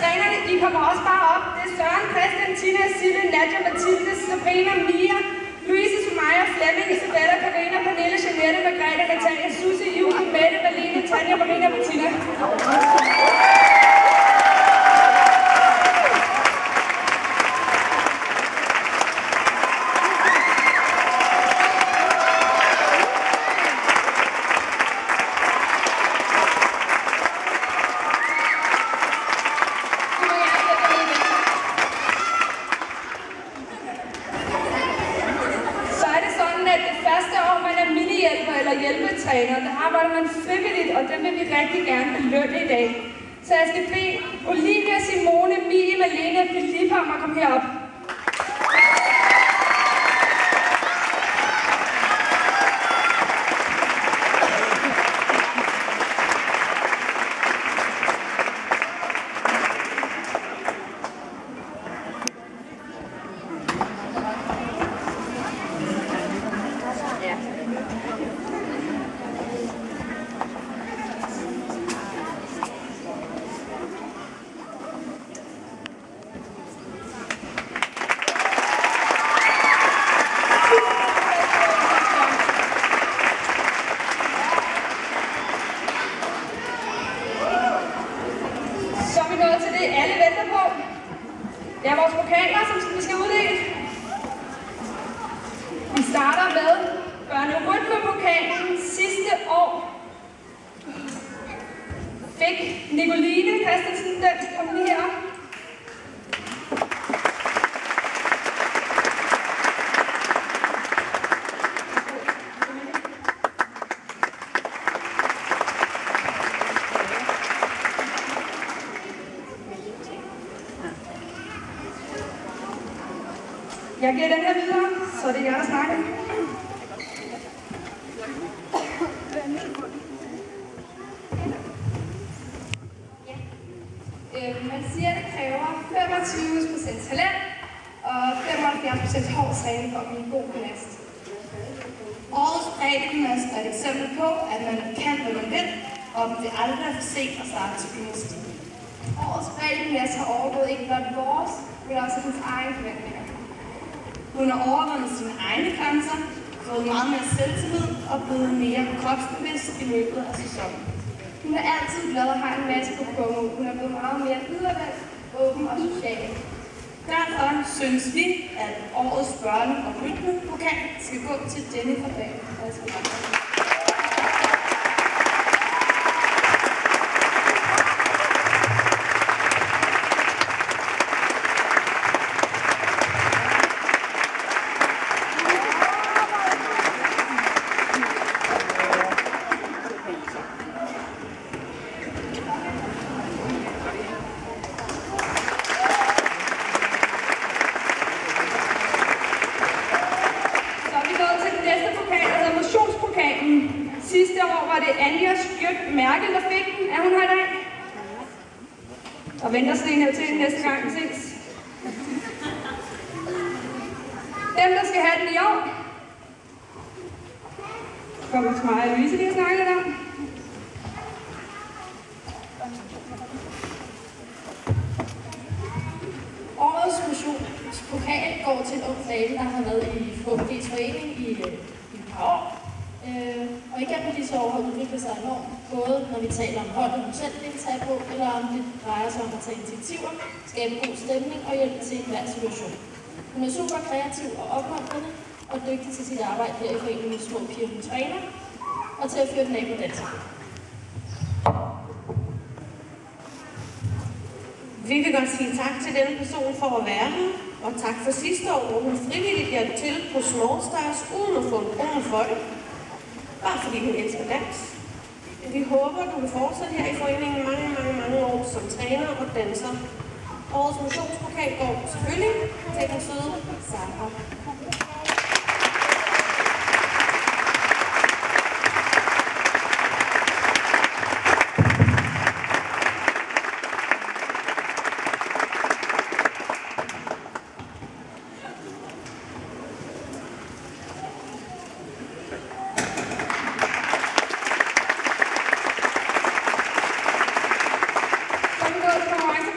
trænerne, I kommer også bare op. Det er Søren, Christian, Tina, Sille, Nadja, Mathilde, Sabrina, Mia, Louise, Sumaya, Flemming, Isabella, Karina, Pernille, Jeanette, Margrethe, Natalia, Susie, Julie, Mette, Malene, Tanja, Marina, Martina. Hjælpetræner, der arbejder man frivilligt, og dem vil vi rigtig gerne belønne i dag. Så jeg skal bede Olivia, Simone, Mie, Malene og Filippa om at komme herop. Det er vores pokaler, som vi skal uddele. Vi starter med børne-rytme-pokalen. Sidste år fik Nicoline Christensen den. Kom lige herop. Jeg giver den her videre, så det er jer, der snakker. Man siger, at det kræver 25% talent og 75% hård træning for at blive god gymnast. Årets bredde-gymnast er et eksempel på, at man kan, hvad man vil, og det er aldrig for sent at starte til gymnastik. Årets bredde-gymnast har overgået ikke blot vores, men også hans egen forventninger. Hun har overvundet sine egne grænser, fået meget mere selvtillid og blevet mere kropsbevidst i løbet af sæsonen. Hun er altid glad og har en masse på punkt. Hun er blevet meget mere ydervendt, åben og social. Derfor synes vi, at årets børne- og rytmepokal skal gå til Jennifer Dahl. Sidste år var det Anja Skjødt Mærke, der fik den. Er hun her i dag? Og venter sådan en her til næste gang vi ses. Dem, der skal have den i år, kommer til mig og Louise lige at snakke lidt om. Årets motionspokal går til en ung dame, der har været i HBD's forening i et par år. Og igennem disse år har udviklet sig enormt, både når vi taler om hold, hun selv deltager på, eller om det drejer sig om at tage initiativer, skabe god stemning og hjælpe til i hver situation. Hun er super kreativ og opmuntrende og dygtig til sit arbejde her i foreningen med små piger, hun træner, og til at føre den af på dansk. Vi vil godt sige tak til denne person for at være her, og tak for sidste år, hvor hun frivilligt hjalp til på Small Stars uden at få en krone for det. Bare fordi hun elsker dans. Vi håber, du vil fortsætte her i foreningen mange år som træner og danser. Årets motionspokal går selvfølgelig til den søde Sara.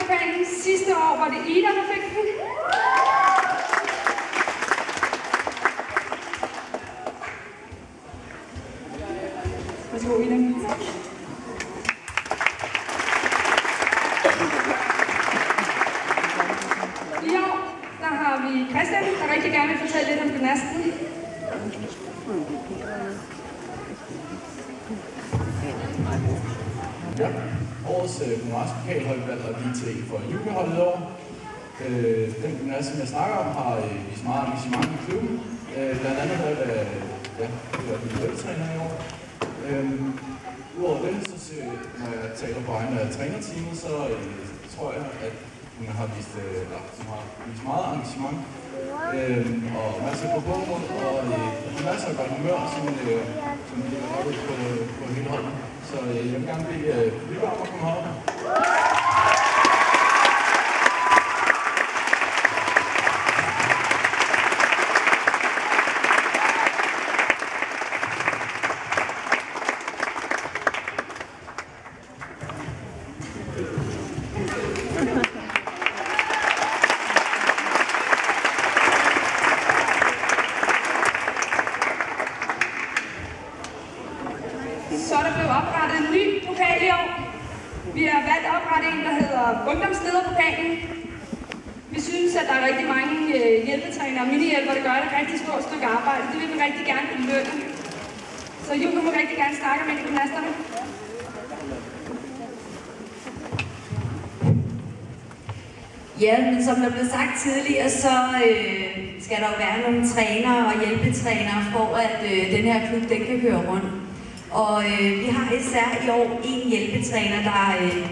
pokalen. Sidste år var det Ida, der fik den. Værsgo, Ida. I år, der har vi Christian, der rigtig gerne vil fortælle lidt om gymnasten. Ja, årets gymnasiepokal har vi valgt at give til for juniorholdet i år. Den gymnast, som jeg snakker om, har vist meget engagement i klubben. Blandt andet har jeg været hjælpetræner i år. Udover det, så når jeg taler på egne af trænerteamet, så tror jeg, at hun har vist meget engagement og masser på gåmål og masser af godt humør, som ligger godt ud på hele holdet. Så jeg vil gerne bede Lykke om at komme op. Så er der blevet oprettet en ny pokal i år. Vi har valgt at oprette en, der hedder Ungdomslederpokalen. Vi synes, at der er rigtig mange hjælpetrænere og minihjælpere, der gør et rigtig stort stykke arbejde. Det vil vi rigtig gerne belønne. Så Julie må rigtig gerne snakke med gymnasterne. Ja, men som der blev sagt tidligere, så skal der jo være nogle trænere og hjælpetrænere for, at den her klub den kan køre rundt. Og vi har især i år en hjælpetræner, der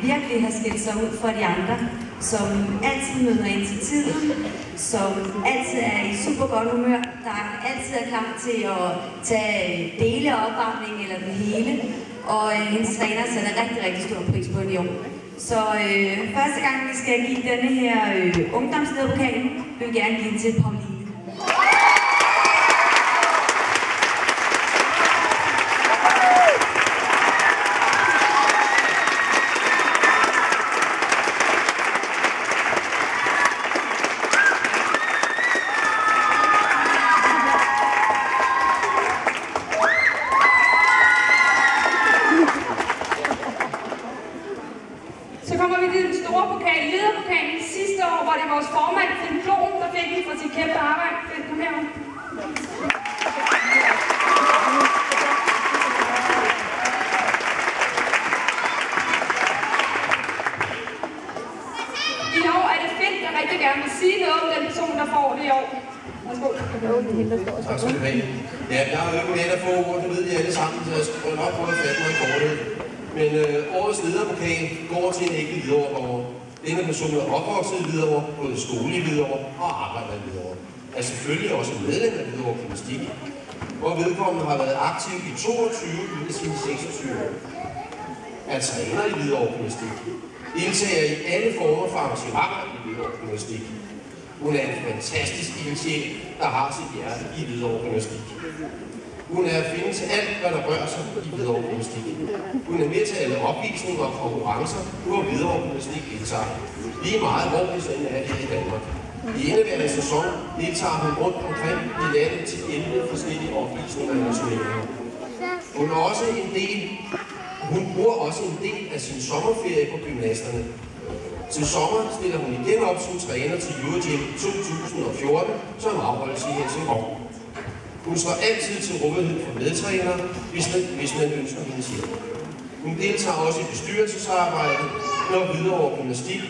virkelig har skilt sig ud fra de andre, som altid møder ind til tiden, som altid er i super godt humør, der altid er klar til at tage dele af opvarmningen eller det hele. Og hendes træner sætter rigtig stor pris på det i år. Så første gang vi skal give denne her ungdomslederpokal, vil vi gerne give den til Pauline. Så kommer vi til den store pokal, lederpokalen. Sidste år var det vores formand, Finn Blom, der fik den for sit kæmpe arbejde. Finn, kom her. I år er det Finn, der rigtig gerne vil sige noget om den person, der får det i år. Værsgo. Tak skal du have. Ja, jeg har jo ikke mere at få ord, det ved I alle sammen, så jeg skal nok prøve at fatte mig i kortet. Men årets lederpokal går til en ægte Hvidovre-borger. Denne person er opvokset i Hvidovre, både skole i Hvidovre og arbejder i Hvidovre. Er selvfølgelig også medlem af Hvidovre Gymnastik, hvor vedkommende har været aktiv i 22 ud af sine 26 år. Er træner i Hvidovre Gymnastik. Deltager i alle former for arrangementer i Hvidovre Gymnastik. Hun er en fantastisk ildsjæl, der har sit hjerte i Hvidovre Gymnastik. Hun er at finde til alt, hvad der rører sig i Hvidovre Gymnastik. Hun er med til alle opvisninger og konkurrencer, hvor Hvidovre Gymnastik deltager. Lige meget, hvor vi sådan er her i Danmark. I indeværende sæson deltager hun rundt omkring i landet til 11 forskellige opvisninger og nationalinger. Hun bruger også en del af sin sommerferie på gymnasterne. Til sommer stiller hun igen op som træner til Eurogym 2014, som afholdes i Helsingborg. Hun står altid til rådighed for medtrænere, hvis man ønsker hendes hjælp. Hun deltager også i bestyrelsesarbejdet, når Hvidovre Gymnastik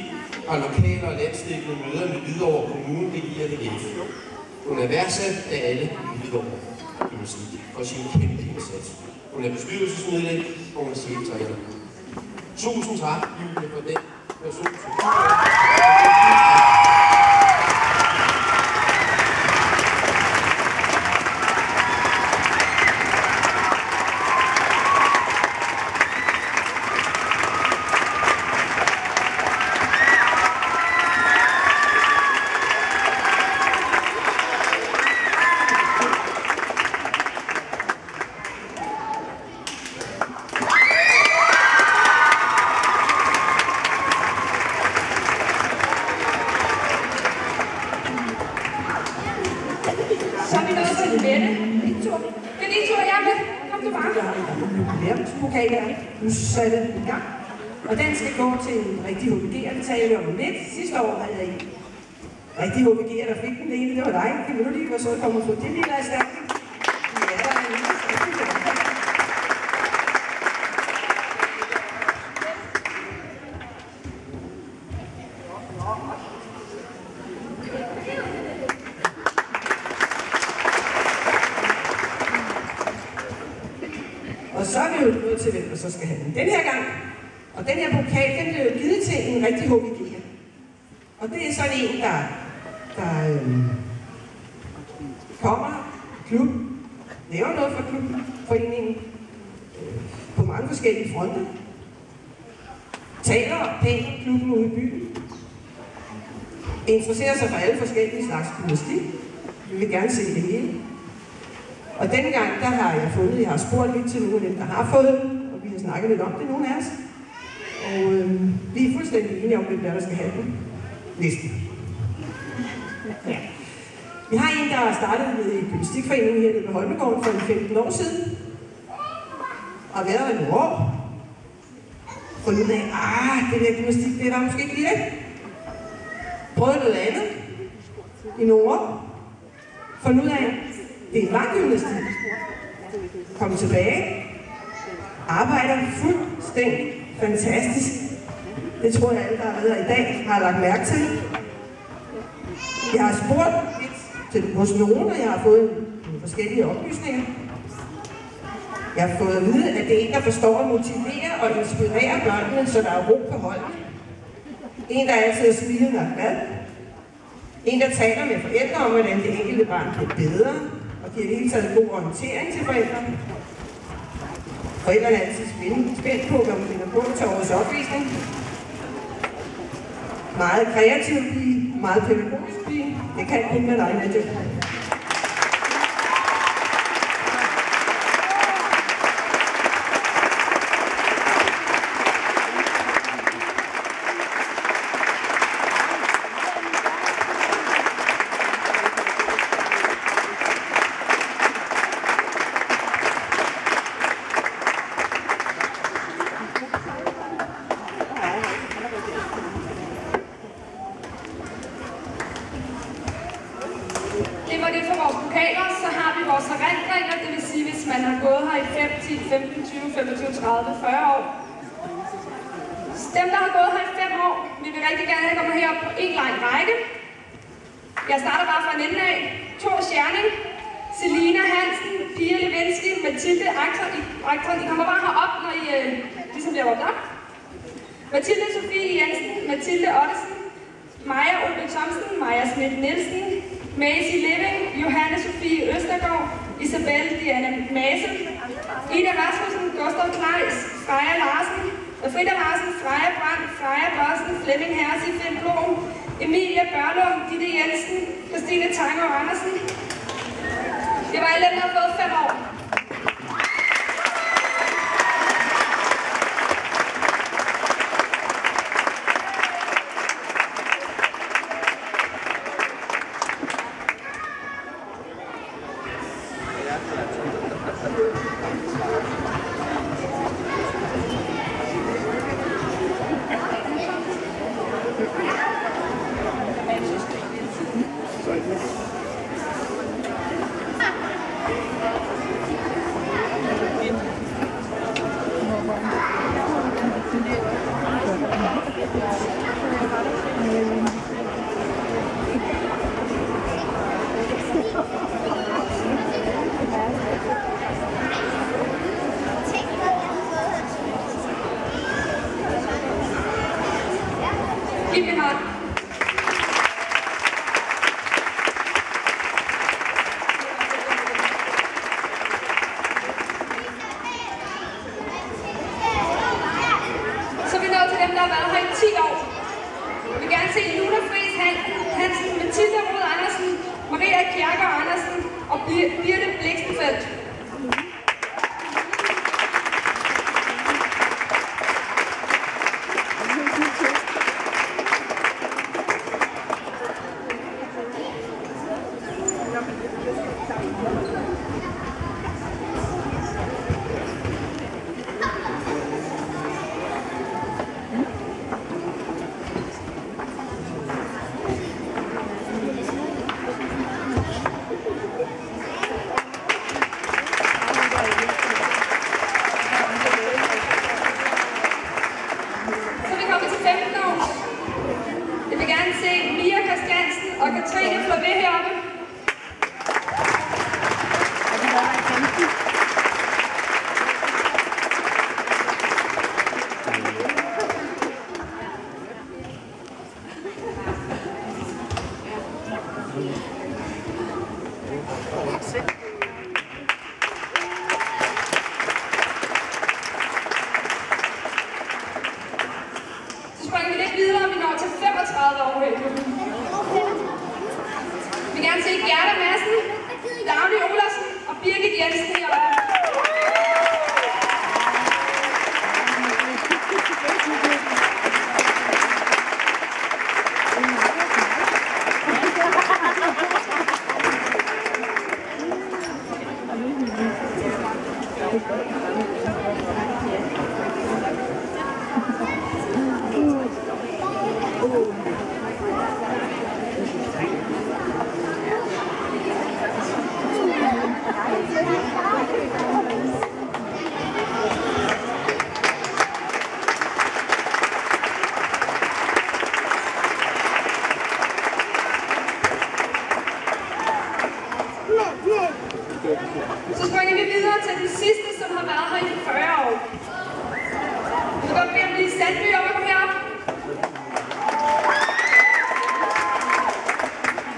har lokale og landsdækkende møder med Hvidovre Kommune DIRDF. Hun er værdsat af alle i Hvidovre Gymnastik for sin kæmpe indsats. Hun er bestyrelsesmedlem, og hun er cheftræner. Tusind tak, Julie, for den person. nu satte den i gang. Og den skal gå til en rigtig HVG'er, det taler vi om lidt. Sidste år havde jeg en rigtig HVG'er, der fik den ene, det var dig. Kan du lige være så komme og få det lille erstatning? Ja, der er en lille erstatning. Og så er vi jo nået til, hvem der så skal have den den her gang. Og den her pokal, den blev jo givet til en rigtig HVG'er. Og det er sådan en, der kommer i klubben, laver noget for klubben, foreningen, på mange forskellige fronter. Taler pænt om klubben ude i byen. Interesserer sig for alle forskellige slags gymnastik. Vi vil gerne se det hele. Og dengang, der har jeg fundet, jeg har spurgt lidt til nogle af dem, der har fået den, og vi har snakket lidt om det, nogle af os. Og vi er fuldstændig enige om, hvem der skal have den. Næsten. Ja. Vi har en, der har startet i gymnastikforeningen her ved Holmegården for 15 år siden. Og har været der i nogle år. Fundet ud af, det der gymnastik, det var måske ikke lige det. Prøvet noget andet i nogle år. Fundet ud af, det var gymnastik. Kom tilbage. Arbejder fuldstændig fantastisk. Det tror jeg, alle, der har været her i dag, har lagt mærke til. Jeg har spurgt lidt hos nogen, og jeg har fået nogle forskellige oplysninger. Jeg har fået at vide, at det er en, der forstår at motivere og inspirere børnene, så der er ro på holdet. En, der altid er smilende og glad. En, der taler med forældre om, hvordan det enkelte barn bliver bedre, og giver det hele taget god orientering til forældrene. Forældrene er altid spændt på, hvad man finder på til årets opvisning. Meget kreativ blive, meget pædagogisk blive. Det kan kun med dig, Nadia. Det var det for vores pokaler, så har vi vores erindringer, det vil sige, hvis man har gået her i 5, 10, 15, 20, 25, 30, 40 år. Dem, der har gået her i 5 år, vi vil rigtig gerne have kommet herop på en lang række. Jeg starter bare fra en ende af. Thor Scherning, Selina Hansen, Pia Lewinsky, Mathilde Aktron. I kommer bare herop, når I ligesom bliver råbt op. Mathilde Sofie Jensen, Mathilde Ottesen, Maja Ole Thomsen, Maja Schmidt Nielsen, Maisie Living, Johanne Sofie Østergaard, Isabelle Diana Mase, Ida Rasmussen, Gustav Kleis, Freja Larsen, Frida Larsen, Freja Brandt, Freja Bossen, Flemming Hersi, Finn Blom, Emilia Børlund, Ditte Jensen, Christine Tanger Andersen. Det var alle dem, der har fået 5 år. Giv min hånd. Så er vi nået til dem, der har været her i 10 år. Jeg vil gerne se Luna Friis Hansen, Mathilde Rud Andersen, Maria Kjærgaard Andersen og Birte Bliksenfeldt. Så er vi kommet til 15 år. Jeg vil gerne se Mia Christiansen og Katrine Flové heroppe. Så springer vi lidt videre, og vi når til 35 år her i klubben. Vi vil gerne se Gerda Madsen, Dagny Olafsen og Birgit Jensen heroppe. Så springer vi videre til den sidste, som har været her i 40 år. Jeg vil godt bede om Lise Sandby om at komme herop.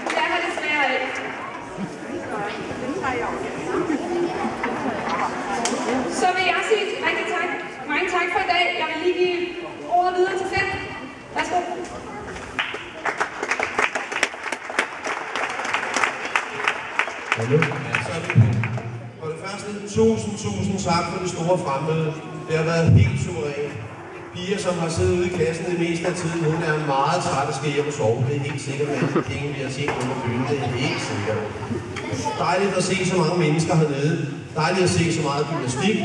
Det er her desværre ikke. Så vil jeg sige rigtig tak. Mange tak for i dag. Jeg vil lige give ordet videre til Finn. Værsgo. Hallo. For det første, tusind tak for det store fremmøde. Det har været helt suverænt. Pia, som har siddet ude i klassen det meste af tiden, hun er meget træt og skal hjem og sove. Det er helt sikkert, at det penge, vi har set under byen, det er helt sikkert. Dejligt at se så mange mennesker hernede. Dejligt at se så meget gymnastik.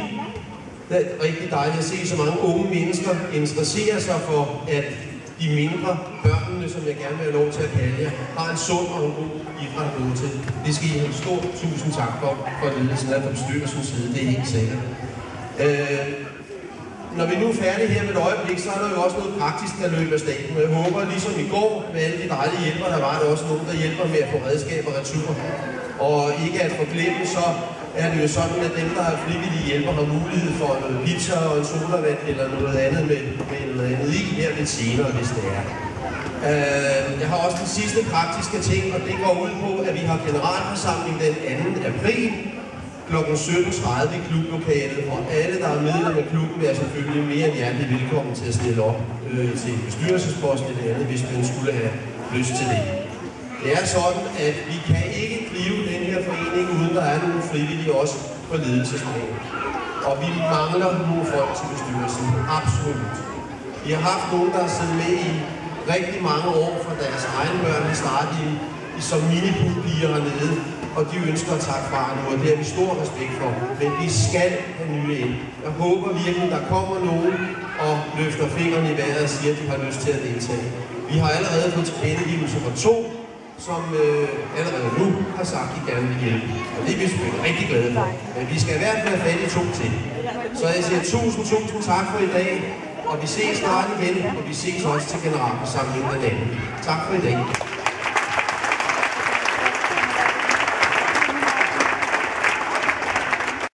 Det er rigtig dejligt at se så mange unge mennesker interessere sig for, at de mindre børnene, som jeg gerne vil have lov til at kalde jer, har en sund og en god idræt at gå til. Det skal I have en stor tusind tak for ledelsen af bestyrelsens side, det er helt sikkert. Når vi nu er færdige her med et øjeblik, så er der jo også noget praktisk, der løber af staten. Jeg håber, ligesom i går med alle de dejlige hjælpere, der var der også nogen, der hjælper med at få redskaber retur. Og ikke at forglemme, så er det jo sådan, at dem, der har frivillige hjælper, har mulighed for noget pizza og en sodavand eller noget andet med noget andet i her lidt senere, hvis det er. Jeg har også den sidste praktiske ting, og det går ud på, at vi har generalforsamling den 2. april kl. 17:30 i klublokalet, og alle, der er medlem af klubben, er selvfølgelig mere end hjertelig velkommen til at stille op til en bestyrelsespost eller andet, hvis man skulle have lyst til det. Det er sådan, at vi kan ikke drive den her forening, uden der er nogle frivillige også på ledelsesplanen. Og vi mangler nogle folk til bestyrelsen. Absolut. Vi har haft nogen, der har siddet med i rigtig mange år fra deres egen børn. Vi startede som minipulpiger hernede, og de ønsker at takke far nu, og det har vi stor respekt for. Men vi skal have nye ind. Jeg håber virkelig, der kommer nogen og løfter fingrene i vejret og siger, at de har lyst til at deltage. Vi har allerede fået tilkendegivelse for 2, som allerede nu har sagt, at de gerne vil hjælpe. Og det er vi selvfølgelig rigtig glade for. Men vi skal i hvert fald have fat i 2 til. Så jeg siger tusind tak for i dag, og vi ses snart igen, og vi ses også til generalforsamlingen den anden. Tak for i dag.